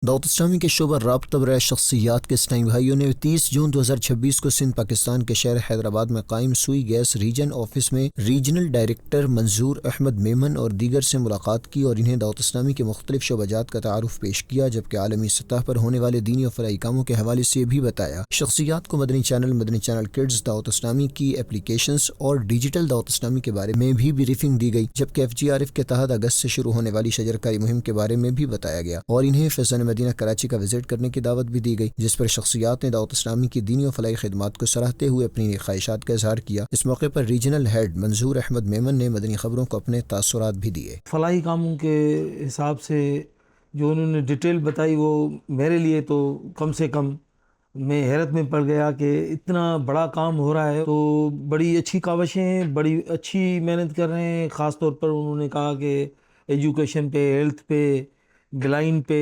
दाऊद इस्लामी के शोबा राब्ता बराए शख्सियात के इस्लामी भाइयों ने 30 जून 2026 को सिंध पाकिस्तान के शहर हैदराबाद में कायम सुई गैस रीजन ऑफिस में रीजनल डायरेक्टर मंजूर अहमद मेमन और दीगर से मुलाकात की और इन्हें दाऊद इस्लामी के मुख्तलिफ शोबाजात का तारुफ पेश किया, जबकि आलमी सतह पर होने वाले दीनी और फराई कामों के हवाले से भी बताया। शख्सियात को मदनी चैनल किड्स, दाऊद इस्लामी की एप्लीकेशंस और डिजिटल दाऊद इस्लामी के बारे में भी ब्रीफिंग दी गई, जबकि FGRF के तहत अगस्त से शुरू होने वाली शजरकारी मुहिम के बारे में भी बताया गया और इन्हें फैज़ान मदीना कराची का विजिट करने की दावत भी दी गई, जिस पर शख्सियात ने दाऊद इस्लामी की दीनी और फलाई खिदमात को सराहते हुए अपनी ख्वाहिशात का इजहार किया। इस मौके पर रीजनल हेड मंजूर अहमद मेमन ने मदनी खबरों को अपने तासुरात भी दिए। फलाई कामों के हिसाब से जो उन्होंने डिटेल बताई वो मेरे लिए तो कम से कम मैं हैरत में पड़ गया कि इतना बड़ा काम हो रहा है। तो बड़ी अच्छी काविशें हैं, बड़ी अच्छी मेहनत कर रहे हैं। ख़ास तौर पर उन्होंने कहा कि एजुकेशन पे, हेल्थ पे, ब्लाइंड पे